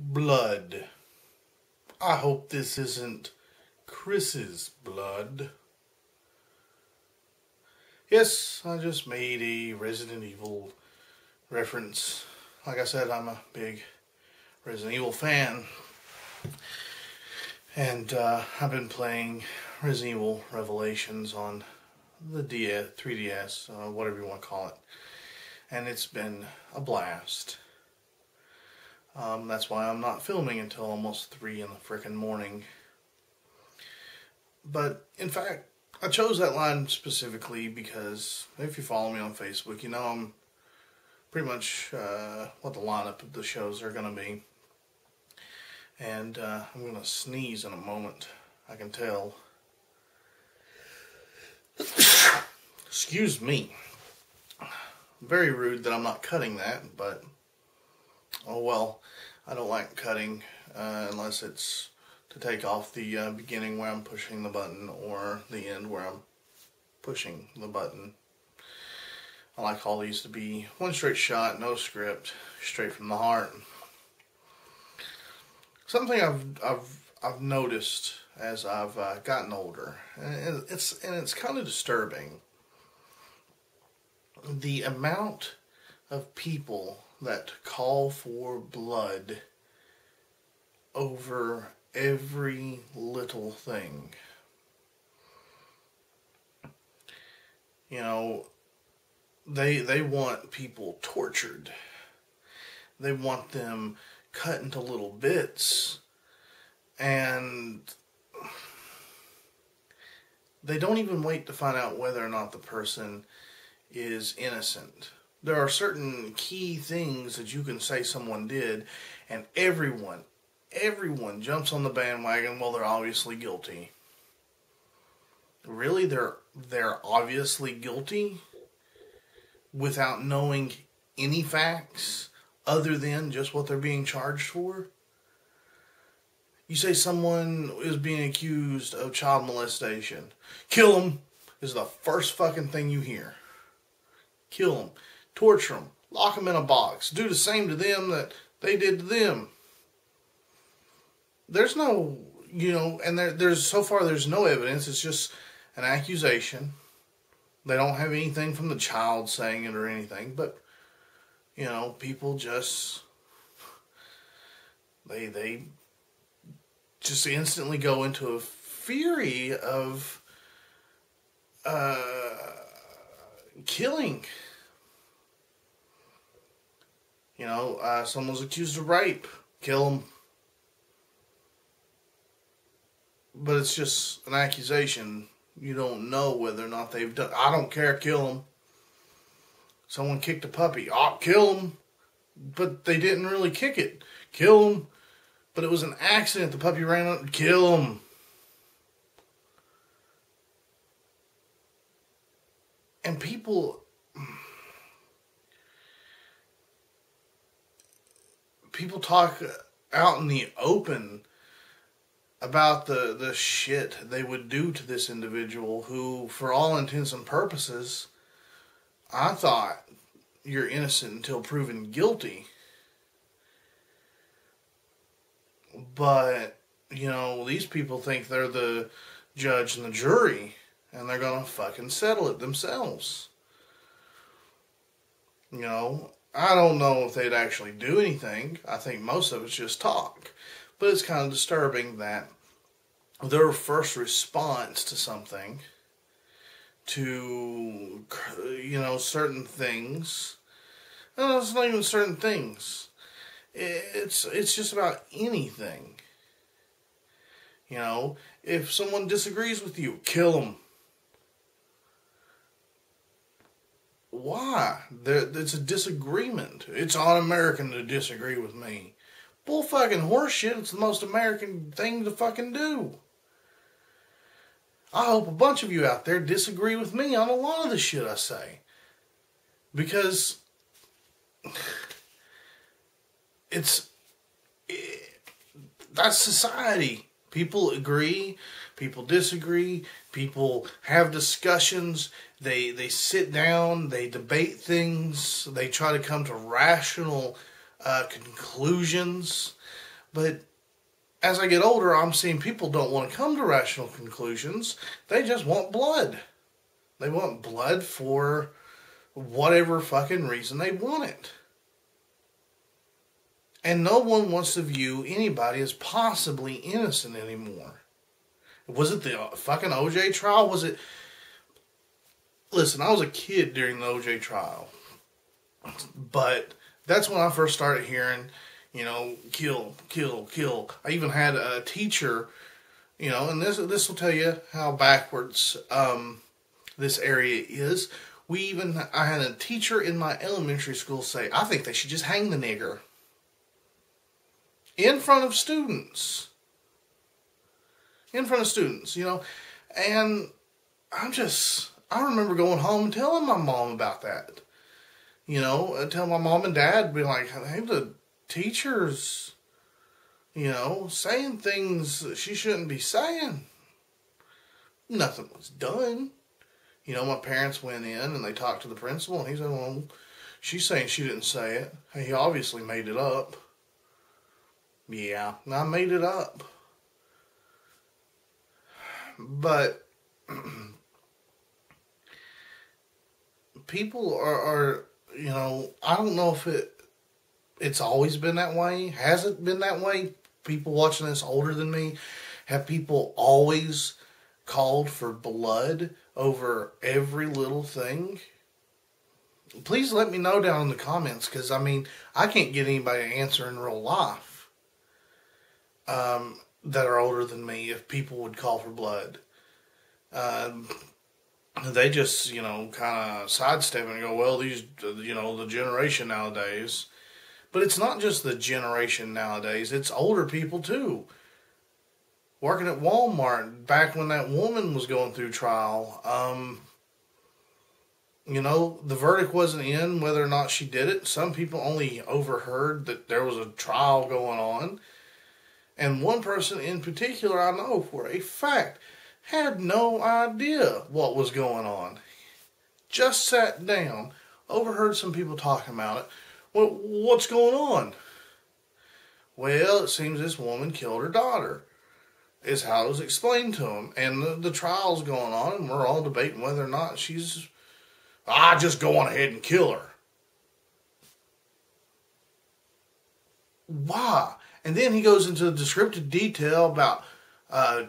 Blood. I hope this isn't Chris's blood. Yes, I just made a Resident Evil reference. Like I said, I'm a big Resident Evil fan. And I've been playing Resident Evil Revelations on the 3DS, whatever you want to call it. And it's been a blast. That's why I'm not filming until almost 3 in the frickin' morning. But, in fact, I chose that line specifically because if you follow me on Facebook, you know I'm pretty much what the lineup of the shows are going to be. And I'm going to sneeze in a moment, I can tell. Excuse me. Very rude that I'm not cutting that, but oh well. I don't like cutting unless it's to take off the beginning where I'm pushing the button or the end where I'm pushing the button. I like all these to be one straight shot, no script, straight from the heart. Something I've noticed as I've gotten older, and it's kind of disturbing. The amount of people that call for blood over every little thing. You know, they want people tortured. They want them cut into little bits, and they don't even wait to find out whether or not the person is innocent. There are certain key things that you can say someone did, and everyone jumps on the bandwagon. Well, they're obviously guilty. Really, they're obviously guilty without knowing any facts other than just what they're being charged for. You say someone is being accused of child molestation. Kill them is the first fucking thing you hear. Kill them. Torture them. Lock them in a box. Do the same to them that they did to them. There's no, and there's so far there's no evidence. It's just an accusation. They don't have anything from the child saying it or anything, but people just they just instantly go into a fury of killing. Someone's accused of rape. Kill them. But it's just an accusation. You don't know whether or not they've done. I don't care. Kill them. Someone kicked a puppy. Oh, kill them. But they didn't really kick it. Kill them. But it was an accident. The puppy ran out. Kill them. And people talk out in the open about the shit they would do to this individual who, for all intents and purposes, I thought you're innocent until proven guilty. But, these people think they're the judge and the jury, and they're gonna fucking settle it themselves. I don't know if they'd actually do anything. I think most of it's just talk. But it's kind of disturbing that their first response to something, to, certain things, no, it's not even certain things. It's just about anything. If someone disagrees with you, kill them. Why? It's a disagreement. It's un-American to disagree with me. Bull fucking horse shit. It's the most American thing to fucking do. I hope a bunch of you out there disagree with me on a lot of the shit I say. Because that's society. People agree, people disagree, people have discussions, they sit down, they debate things, they try to come to rational conclusions. But as I get older, I'm seeing people don't want to come to rational conclusions. They just want blood. They want blood for whatever fucking reason they want it. And no one wants to view anybody as possibly innocent anymore. Was it the fucking OJ trial? Was it... Listen, I was a kid during the OJ trial. But that's when I first started hearing, you know, kill, kill, kill. I even had a teacher, you know, and this will tell you how backwards this area is. I had a teacher in my elementary school say, I think they should just hang the nigger. In front of students. In front of students, you know. And I remember going home and telling my mom about that. You know, tell my mom and dad, be like, hey, the teacher's, you know, saying things that she shouldn't be saying. Nothing was done. You know, my parents went in and they talked to the principal, and he said, well, she's saying she didn't say it. He obviously made it up. Yeah, I made it up. But people are, you know, I don't know if it's always been that way. Has it been that way? People watching this older than me, have people always called for blood over every little thing? Please let me know down in the comments, because, I mean, I can't get anybody to answer in real life that are older than me if people would call for blood. They just, you know, kind of sidestep and go, well, these, you know, the generation nowadays. But it's not just the generation nowadays. It's older people, too. Working at Walmart, back when that woman was going through trial, you know, the verdict wasn't in whether or not she did it. Some people only overheard that there was a trial going on. And one person in particular I know for a fact had no idea what was going on. Just sat down, overheard some people talking about it. Well, what's going on? Well, it seems this woman killed her daughter, is how it was explained to him. And the trial's going on, and we're all debating whether or not she's... just go on ahead and kill her. Why? And then he goes into descriptive detail about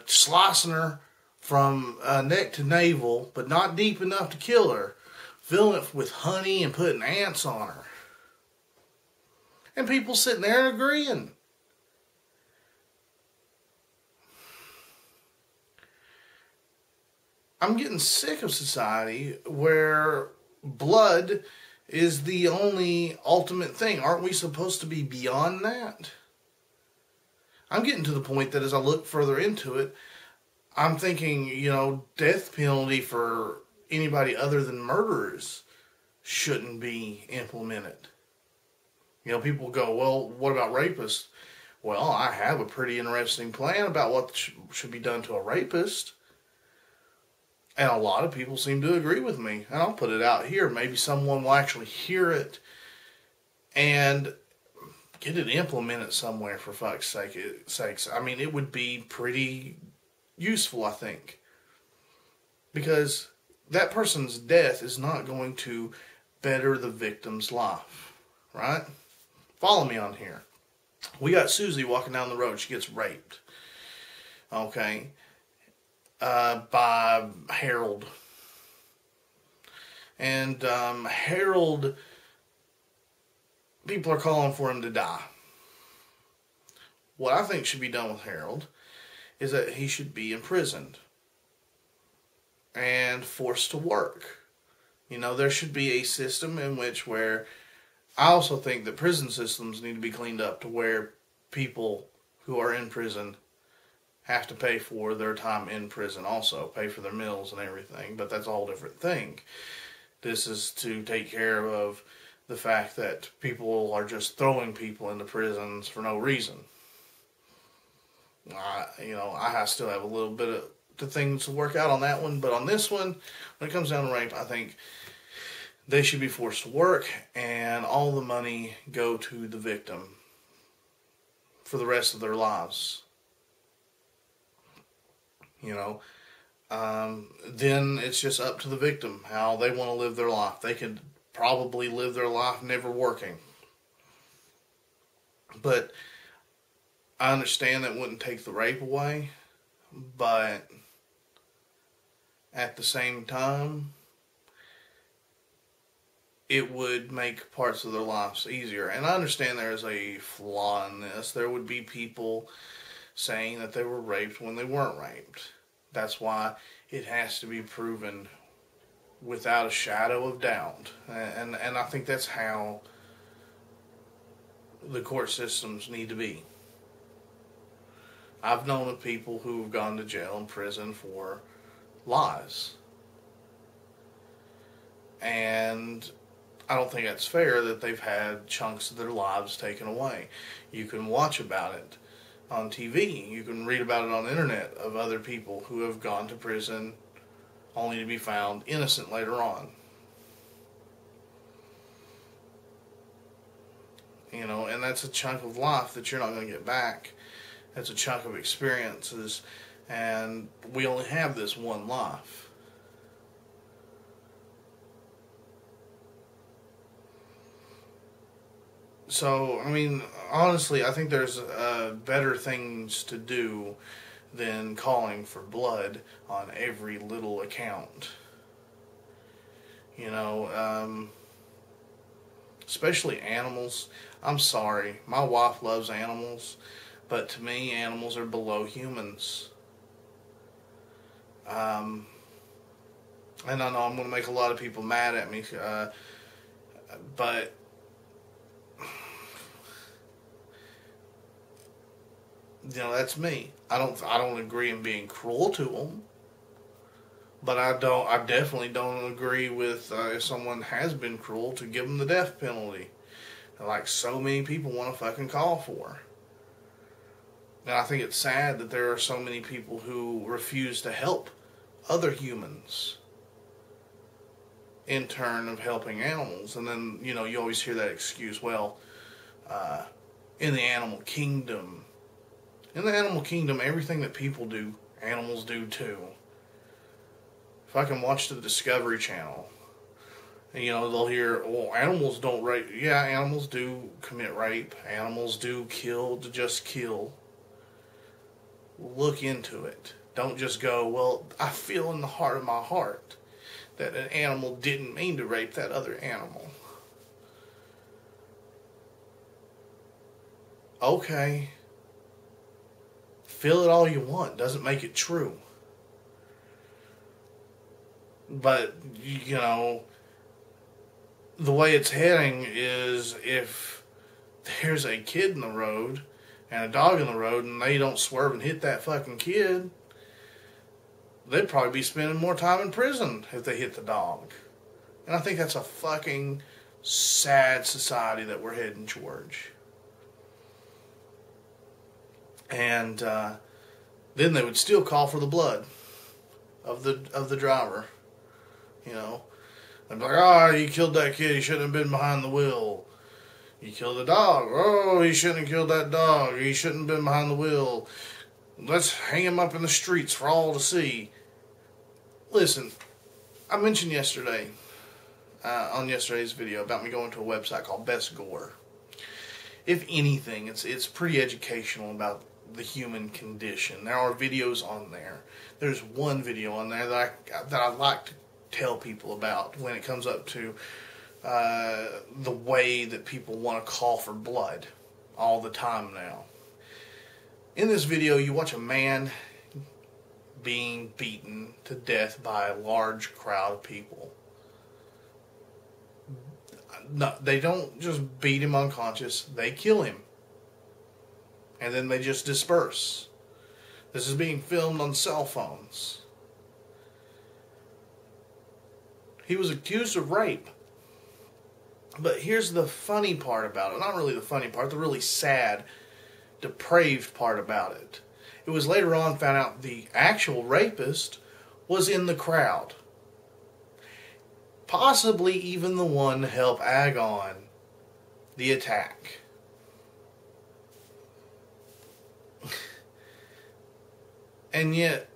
slicing her from neck to navel, but not deep enough to kill her, filling it with honey and putting ants on her. And people sitting there and agreeing. I'm getting sick of society where blood is the only ultimate thing. Aren't we supposed to be beyond that? I'm getting to the point that as I look further into it, I'm thinking, you know, death penalty for anybody other than murderers shouldn't be implemented. You know, people go, well, what about rapists? Well, I have a pretty interesting plan about what should be done to a rapist. And a lot of people seem to agree with me. And I'll put it out here. Maybe someone will actually hear it and get it implemented somewhere, for fuck's sakes. I mean, it would be pretty useful, I think. Because that person's death is not going to better the victim's life. Right? Follow me on here. We got Susie walking down the road. She gets raped. Okay. By Harold. And Harold, people are calling for him to die. What I think should be done with Harold is that he should be imprisoned and forced to work. You know, there should be a system in which where I also think that prison systems need to be cleaned up to where people who are in prison have to pay for their time in prison also, pay for their meals and everything, but that's a whole different thing. This is to take care of the fact that people are just throwing people into prisons for no reason. I still have a little bit of the things to work out on that one, but on this one, when it comes down to rape, I think they should be forced to work and all the money go to the victim. for the rest of their lives. You know, then it's just up to the victim how they want to live their life. They could probably live their life never working. But I understand that wouldn't take the rape away, but at the same time, it would make parts of their lives easier. And I understand there is a flaw in this. There would be people saying that they were raped when they weren't raped. That's why it has to be proven without a shadow of doubt. And I think that's how the court systems need to be. I've known of people who have gone to jail and prison for lies. And I don't think it's fair that they've had chunks of their lives taken away. You can watch about it on TV. You can read about it on the internet of other people who have gone to prison only to be found innocent later on. You know, and that's a chunk of life that you're not going to get back. That's a chunk of experiences, and we only have this one life. So, I mean, honestly, I think there's better things to do than calling for blood on every little account. You know, especially animals. I'm sorry, my wife loves animals, but to me, animals are below humans. And I know I'm going to make a lot of people mad at me, but you know, that's me. I don't agree in being cruel to them, but I definitely don't agree with if someone has been cruel to give them the death penalty, like so many people want to fucking call for. And I think it's sad that there are so many people who refuse to help other humans in turn of helping animals. And then, you know, you always hear that excuse, well, in the animal kingdom, everything that people do, animals do too. If I can watch the Discovery Channel, you know, they'll hear, well, animals don't rape. Yeah, animals do commit rape. Animals do kill to just kill. Look into it. Don't just go, well, I feel in the heart of my heart that an animal didn't mean to rape that other animal. Okay. Feel it all you want. Doesn't make it true. But, you know, the way it's heading is if there's a kid in the road and a dog in the road and they don't swerve and hit that fucking kid, they'd probably be spending more time in prison if they hit the dog. And I think that's a fucking sad society that we're heading towards. And then they would still call for the blood of the driver. You know, they'd be like, oh, you killed that kid, he shouldn't have been behind the wheel. You killed the dog, oh, he shouldn't have killed that dog, he shouldn't have been behind the wheel. Let's hang him up in the streets for all to see. Listen, I mentioned yesterday, on yesterday's video, about me going to a website called Best Gore. If anything, it's pretty educational about the human condition. There are videos on there. There's one video on there that I like to tell people about when it comes up to the way that people want to call for blood all the time now. In this video, you watch a man being beaten to death by a large crowd of people. No, they don't just beat him unconscious, they kill him. And then they just disperse. This is being filmed on cell phones. He was accused of rape. But here's the funny part about it. Not really the funny part, the really sad, depraved part about it. It was later on found out the actual rapist was in the crowd. Possibly even the one to help egg on the attack. And yet,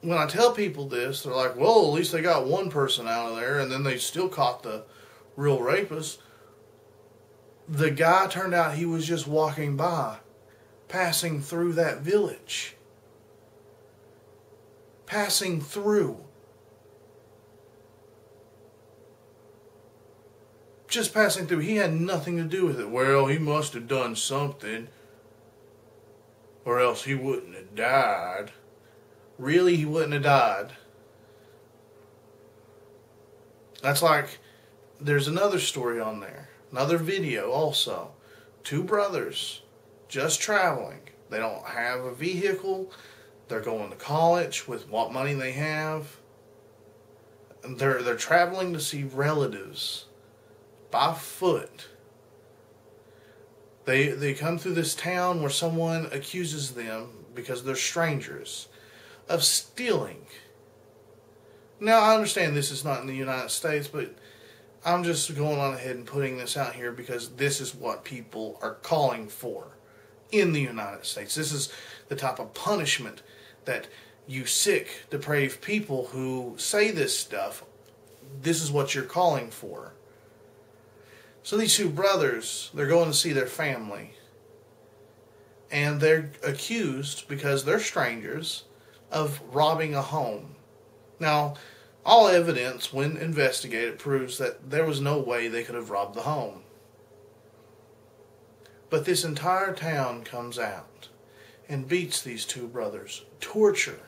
when I tell people this, they're like, well, at least they got one person out of there, and then they still caught the real rapist. The guy turned out he was just walking by, passing through that village. Passing through. Just passing through. He had nothing to do with it. Well, he must have done something, or else he wouldn't have died. Really, he wouldn't have died. That's like, there's another story on there. Another video also. Two brothers just traveling. They don't have a vehicle. They're going to college with what money they have. They're traveling to see relatives by foot. They come through this town where someone accuses them, because they're strangers, of stealing. Now, I understand this is not in the United States, but I'm just going on ahead and putting this out here because this is what people are calling for in the United States. This is the type of punishment that you sick, depraved people who say this stuff, this is what you're calling for. So these two brothers, they're going to see their family. And they're accused, because they're strangers, of robbing a home. Now, all evidence, when investigated, proves that there was no way they could have robbed the home. But this entire town comes out and beats these two brothers. Torture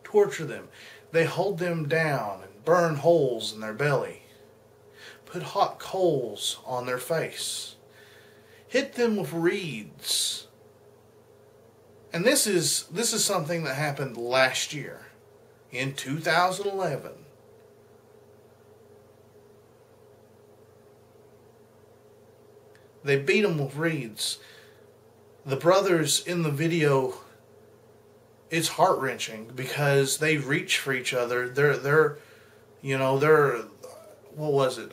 them. They hold them down and burn holes in their belly. Put hot coals on their face. Hit them with reeds. And this is something that happened last year, in 2011. They beat them with reeds. The brothers in the video, it's heart-wrenching because they reach for each other. They're what was it?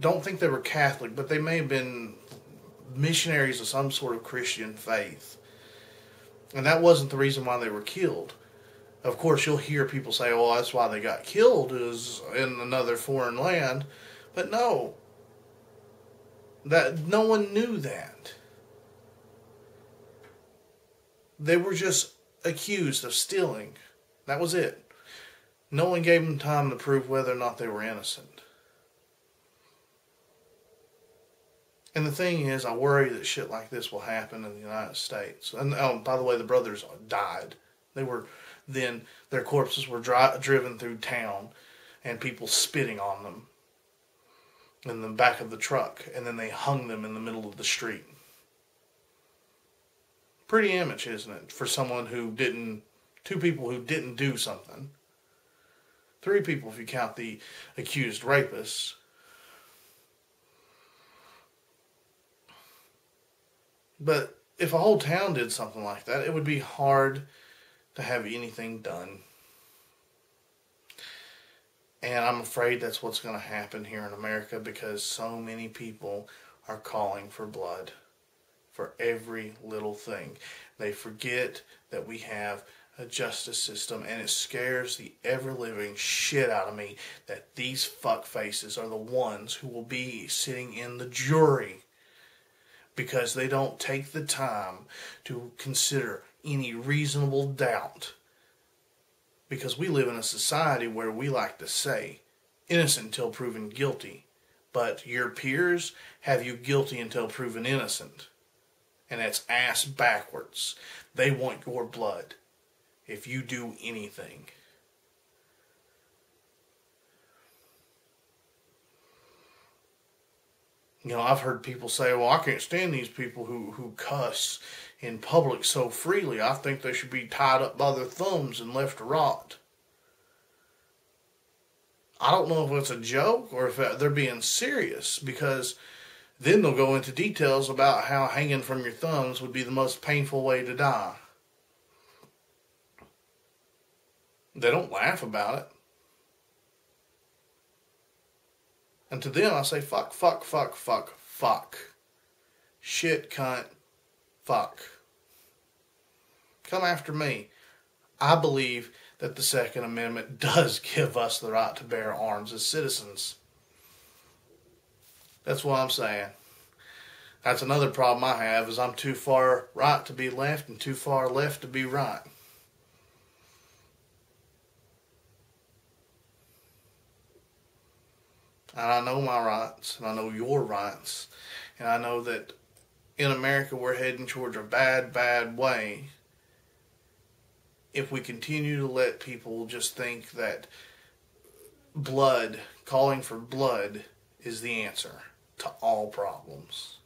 Don't think they were Catholic, but they may have been missionaries of some sort of Christian faith. And that wasn't the reason why they were killed. Of course, you'll hear people say, "Oh, that's why they got killed, is in another foreign land." But no. That no one knew that. They were just accused of stealing. That was it. No one gave them time to prove whether or not they were innocent. And the thing is, I worry that shit like this will happen in the United States. And by the way, the brothers died. Their corpses were driven through town, and people spitting on them in the back of the truck, and then they hung them in the middle of the street. Pretty image, isn't it? For someone two people who didn't do something. 3 people if you count the accused rapists. But if a whole town did something like that, it would be hard to have anything done. And I'm afraid that's what's going to happen here in America, because so many people are calling for blood for every little thing. They forget that we have a justice system, and it scares the ever-living shit out of me that these fuckfaces are the ones who will be sitting in the jury, because they don't take the time to consider any reasonable doubt. Because we live in a society where we like to say, innocent until proven guilty. But your peers have you guilty until proven innocent. And that's ass backwards. They want your blood if you do anything. You know, I've heard people say, well, I can't stand these people who cuss in public so freely. I think they should be tied up by their thumbs and left to rot. I don't know if it's a joke or if they're being serious, because then they'll go into details about how hanging from your thumbs would be the most painful way to die. They don't laugh about it. And to them, I say, fuck, fuck, fuck, fuck, fuck. Shit, cunt, fuck. Come after me. I believe that the Second Amendment does give us the right to bear arms as citizens. That's what I'm saying. That's another problem I have, is I'm too far right to be left and too far left to be right. And I know my rights, and I know your rights, and I know that in America we're heading towards a bad, bad way if we continue to let people just think that blood, calling for blood, is the answer to all problems.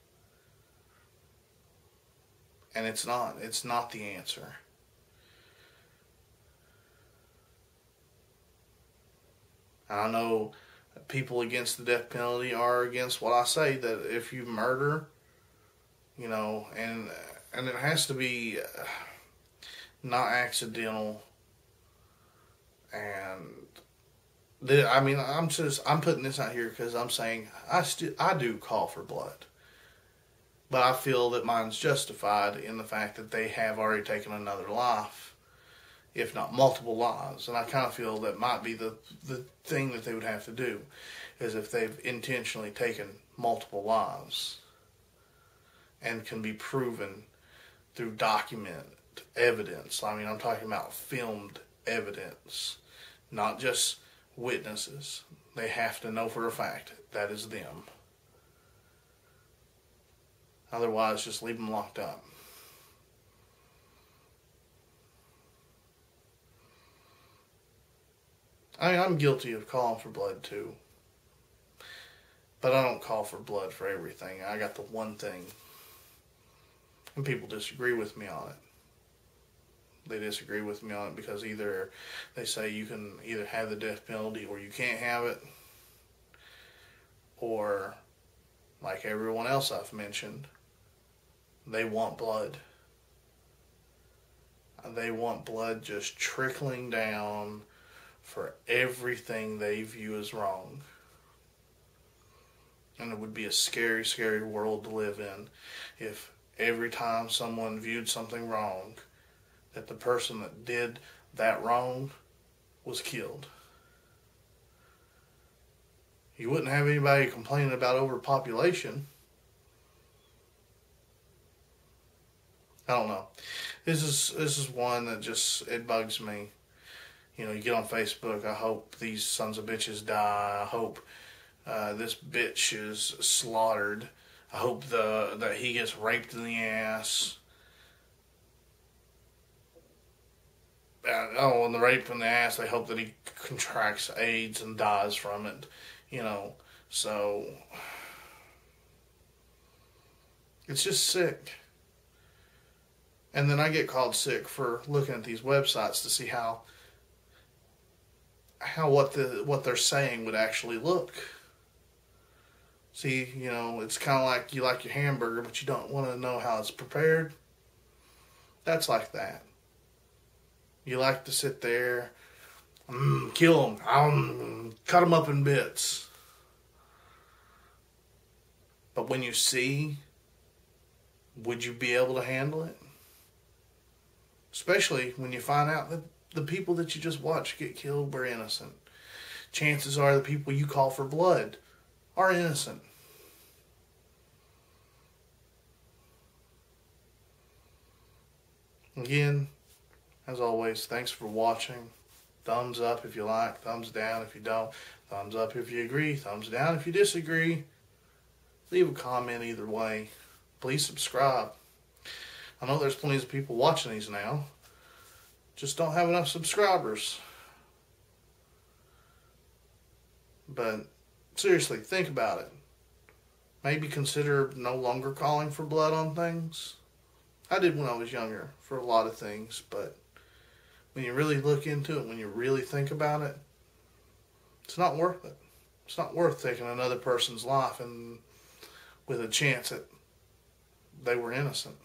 And it's not. It's not the answer. And I know people against the death penalty are against what I say, that if you murder, and it has to be not accidental. And I'm putting this out here because I'm saying I do call for blood, but I feel that mine's justified in the fact that they have already taken another life, if not multiple lives. And I kind of feel that might be the thing that they would have to do, is if they've intentionally taken multiple lives and can be proven through document evidence. I'm talking about filmed evidence, not just witnesses. They have to know for a fact that is them. Otherwise, just leave them locked up. I'm guilty of calling for blood too. But I don't call for blood for everything. I got the one thing. And people disagree with me on it. They disagree with me on it because either they say you can either have the death penalty or you can't have it. Or, like everyone else I've mentioned, they want blood. They want blood just trickling down for everything they view as wrong. And it would be a scary, scary world to live in if every time someone viewed something wrong, that the person that did that wrong was killed. You wouldn't have anybody complaining about overpopulation. I don't know. This is one that just, it bugs me. You get on Facebook, I hope these sons of bitches die. I hope this bitch is slaughtered. I hope that he gets raped in the ass. And the rape in the ass, they hope that he contracts AIDS and dies from it. So it's just sick. And then I get called sick for looking at these websites to see how what they're saying would actually look. See, it's kind of like you like your hamburger, but you don't want to know how it's prepared. That's like that. You like to sit there, kill them, cut them up in bits. But when you see, would you be able to handle it? Especially when you find out that the people that you just watched get killed were innocent. Chances are the people you call for blood are innocent. Again, as always, thanks for watching. Thumbs up if you like, thumbs down if you don't. Thumbs up if you agree, thumbs down if you disagree. Leave a comment either way. Please subscribe. I know there's plenty of people watching these now. Just don't have enough subscribers. But seriously, think about it. Maybe consider no longer calling for blood on things. I did when I was younger for a lot of things, but when you really look into it, when you really think about it, it's not worth it. It's not worth taking another person's life and with a chance that they were innocent.